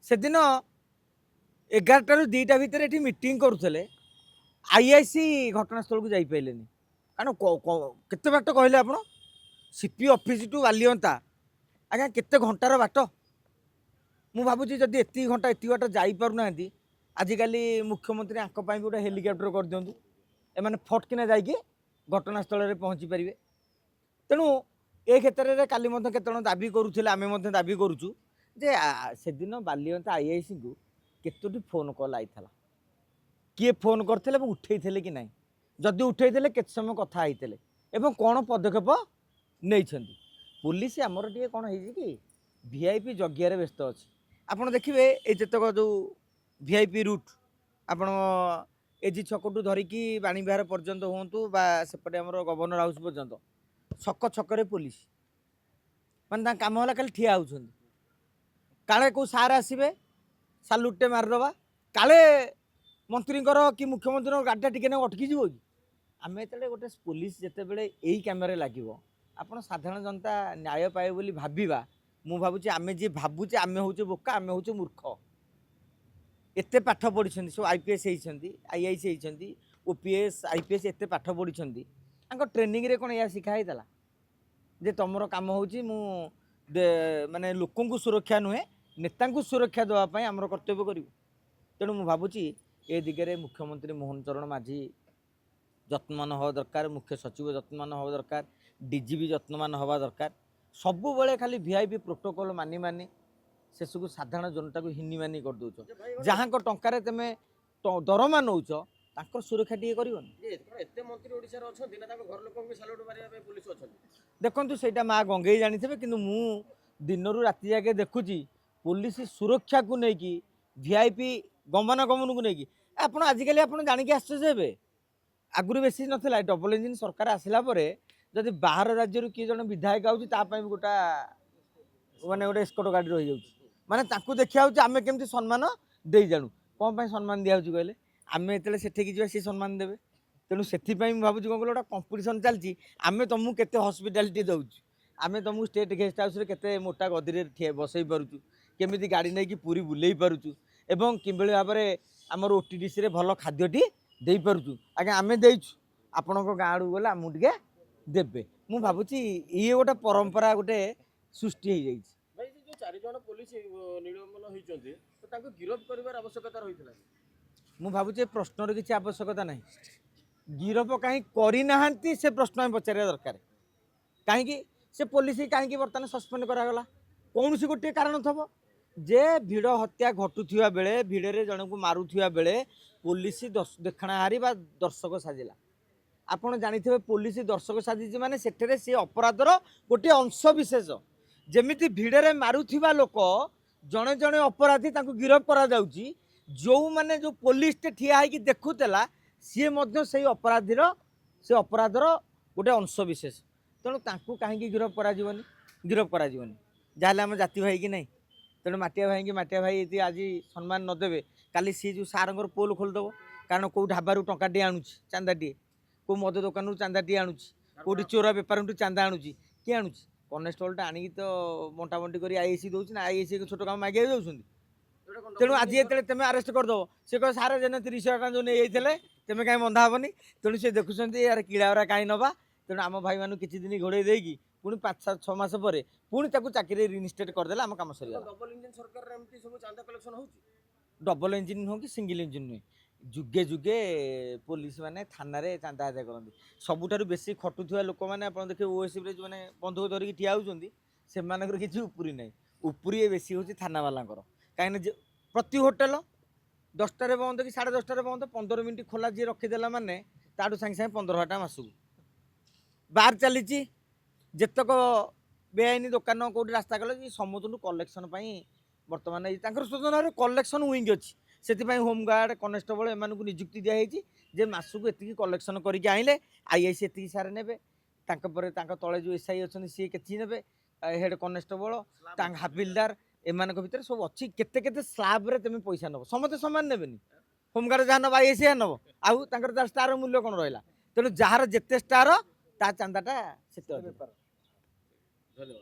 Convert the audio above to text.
से दिन 11 ରୁ 2ଟା भितर ये मीटिंग करुले आईआईसी घटनास्थल को जाई पाइले कारण केते बाट कहले आपण सीपी ऑफिस टू बालियंता आज्ञा केते घंटार बाट मु भाबुची जदि एति घंटा एति बाट जाई पारु नांती आजिकल मुख्यमंत्री आंक पाई गोटे हेलिकॉप्टर कर दियंतु एमाने फटकिना जाइए घटनास्थल में पहुँची पारे तेणु ए क्षेत्र में काली केत दाबी करुले आम दाबी करुचु जे से दिन बालियंता आईआईसी को केतोटी फोन कॉल आई किए फोन करते उठे कि ना जदि उठे केत समय कथा होते एवं कौन पदक्षेप नहीं पुलिस आमर टे कौन है कि वीआईपी जगियार व्यस्त अच्छे आपड़ देखिए ये जितक जो वीआईपी रूट आपण एजी छक टू धरिकी बाणीविहार पर्यंत हूँ सेपटे आम गवर्नर हाउस पर्यंत छक छक पुलिस माने काम है खाली ठिया होती काले कौ सार आसवे सालुटे मारदबा काले मंत्री कि मुख्यमंत्री गाड़ीटा टिके अटकी जीव कि आम जो गोटे पुलिस जिते यही कैमेरा लगे आप साधारण जनता न्याय पाए बोली भाविबा मु भावुची आमे जी भावुचे आमे होचे बोका आमे होचे मूर्ख एते पाठ पढ़ी सब आईपीएस होती आईआईसी होती ओपीएस आईपीएस एते पाठ पढ़ी ट्रेनिंग रे कौन या शिखाई जे तुमर काम होची मु माने लोकन को सुरक्षा नुहे नेता को सुरक्षा देवाई आमर कर्तव्य करूँ तेणु मु भावुची ए दिगरे मुख्यमंत्री मोहन चरण माझी जत्नमान हवा दरकार मुख्य सचिव जत्नमान हवा दरकार डीजीपी जत्नमान हवा दरकार सबु बेले खाली वीआईपी प्रोटोकॉल मानी मानी शेष साधारण जनता को हिनी मानी कर दौच जहाँ टकर तुम दरमा नौच तांकर सुरक्षा टी कर देखु से माँ गंगेई जानी कि मु दिन राति जाके देखुची पुलिस सुरक्षा को लेकिन वीआईपी गमनागमन को लेकिन आप आजिकल आप जानिक आश्चर्य आगुरी बेसी नाला डबल इंजिन सरकार आसला जदि बाहर राज्य किए जन विधायक आउची गोटा माने गोटे स्कट गाड़ी रही जाऊँ माने देखा आम केमती सम्मान दे जानू कौन सम्मान दिया कहले आम जो से सी सम्मान देवे तेणु से भावुँ कौन गोटे कंपिटिशन चलती आम तुमको केते हॉस्पिटैलिटी दउछु आम तुमको स्टेट गेस्ट हाउस रे केते मोटा गदी बसई पारुचु केमिति गाड़ी नहीं कि पूरी बुले पारुचु एवं किभली भाव में आमर ओटीडीसी रे भल खाद्यटी दे पारुचु आज्ञा आम देचु आपण गाँव गले आमको टे देवे मु भावुची ये गोटे परंपरा गोटे सृष्टि हो जाइए चार जन पुलिस निलंबन होती तो गिरफ कर आवश्यकता रही है मु भावुचे प्रश्नर किसी आवश्यकता ना गिरफ कहीं करना से प्रश्न आम पचार दरकार कहीं से पुलिस कहीं बर्तमान सस्पेंड करागला कौन सी गोटे कारण थब जे भिड़ हत्या घटुवा बेले भिड़े जन को मारुवा बेले पुलिस देखाणाहारी बा दर्शक साजिला आपड़ जानी पुलिस दर्शक साजी माने सेठे सी अपराधर गोटे अंश विशेष जमिति भिड़े मारुवा लोक जड़े जड़े अपराधी गिरफ करा जाउची जो माने जो पुलिस ठिया है देखुला सी से अपराधीर से अपराधर गोटे अंश विशेष तेणु कहीं गिरफ गिरफ करा जहाँ आम जाति भाई कि नहीं तेणु माटिया भाई कि माटिया भाई ये आज सम्मान नदेवे काली सी जो सार पोल खोलदेव कारण कौ ढाबारू टंकाटे आणुची चांदाटे कौ मद दुकान चांदाटे आणुची कौटी चोरा बेपार चांदा आणुची किए आणुची कनेस्टेबल आनिकी तो बंटा बंटी कर आईएसी दौर ना आईएसी छोट काम मागे जाऊँ तेणु आज ये तुम आरेस्ट करदेव सी कह सारे जेने 30,000 टका जो नहीं तुम कहीं बंधा हेनी तेणु सी देखुं यार किड़ा कहीं नवा तेणु आम भाई मानू किसी दिन घोड़े देगी पुणी 5-6 मास पर पुणी चाकरी रिइनस्टेट करदे आम कम सर डबल इंजिन सरकार एमती सब चांदा कलेक्शन होची डबल इंजिन हो कि सिंगल इंजिन नुहे जुगे जुगे पुलिस माने थाना रे चांदा आदाय करती सबुठारु बेसी खटुवा लोक मैंने आप देखिए ओएसएफ जो मैंने बंधुक धरिकी ठिया होती से किसी उपरी ना उपरी बेसी हूँ थाना वालांकर कहीं प्रति होटेल 10टार बंद कि 10:30 बंद 15 मिनट खोला जी रखीदेला माने ताठू सागे सागे 15,000 टका मासक बाहर चली जितक बेआईन दुकान कौटी रास्ता गले समस्त कलेक्शन बर्तमान स्वतंत्र भाव कलेक्शन विंग अच्छी से होमगार्ड कनेस्टेबल एम निजुक्ति दिखाई जे मासक एति कलेक्शन करके आइले आईआईसी एति सारे ने तले जो एसआई अच्छा सी के ने हेड कनेस्टेबल हाफिलदार एम भर सब अच्छी केते स्लाब रे तुम पैसा नब समस्त सामान ने होमगार्ड जहाँ नब आईआईसी जहाँ नब आउ स्टार मूल्य कौन रहा तेणु जार जिते स्टार ता चांदाटा से